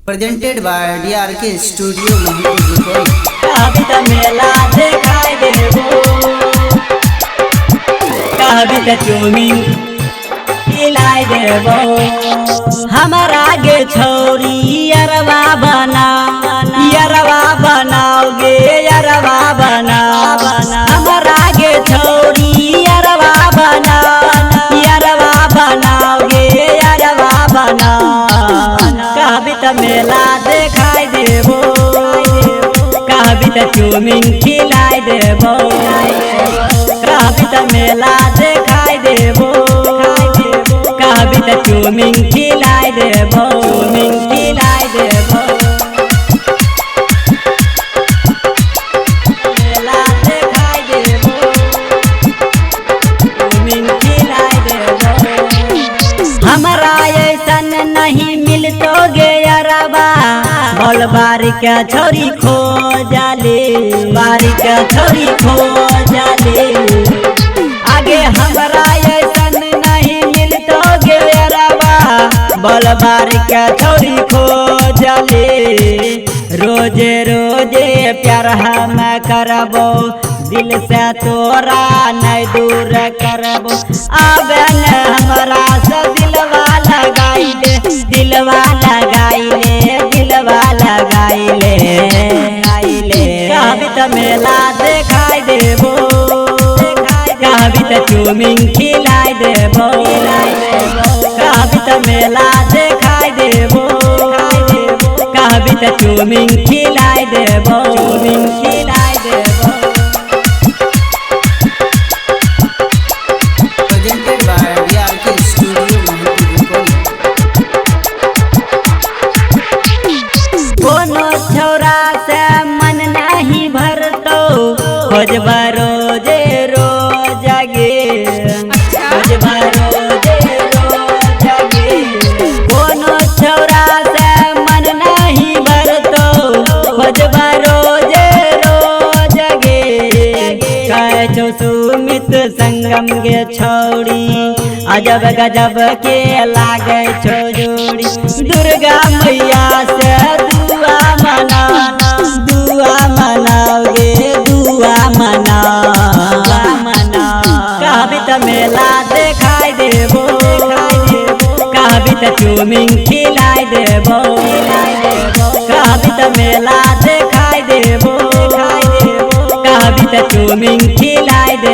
Presented by DRK Studio Mahmood. कभी तो मेला दिखाई देबो, कभी तो चूमिंग खिलाई देबो। हमारा गे छोरी यरवा बनाओगे यरवा बनाओ। हमारा गे छोरी यरवा बनाओगे यरवा बनाओ। कभी तो मेला दिखाई देबो, कभी तो चूमिंग खिलाई देबो। कभी तो मेला दिखाई देबो, कभी तो चूमिंग खिलाई देबो। चूमिंग खिलाई देबो, मेला दिखाई देबो, चूमिंग खिलाई देबो। हमारा ऐसन नहीं मिलतो गे यारबा, बोल बारी के छोरी खो जाले, बारी के छोरी खो जाले। आगे हमारा ऐसन नहीं मिलतो गे यारबा, बोल बारी के छोरी खो जाले। रोजे रोजे प्यार हम करबो, दिल से तोरा नहीं दूर करबो। आबे न हमारा से दिलवा लगाई ले, दिलवा लगाई ले, दिलवा लगाई ले। कभी तो मेला दिखाई देबो, कभी तो चूमिंग खिलाई देबो। कभी तो मेला दिखाई देबो, कभी तो चूमिंग खिलाई देबो। चूमिंग खिलाई देबो, Presented by DRK Studio Mahmood. कोनो छोरा से मन नहीं भरतो, खोजबा रोजे रोज गे, खोजबा रोजे रोज गे। कोनो छोरा से मन नहीं भरतो, खोजबा रोजे रोज गे। कहे छो सुमित संगम गे छोड़ी, अजब गजब के लागे छो जोड़ी। दुर्गा मैया से दुआ मनाओगे, दुआ मनाओ। कभी तो मेला दिखाई देबो, कभी तो चूमिंग खिलाई देबो। कभी तो मेला दिखाई देबो, कभी तो चूमिंग खिलाई देबो।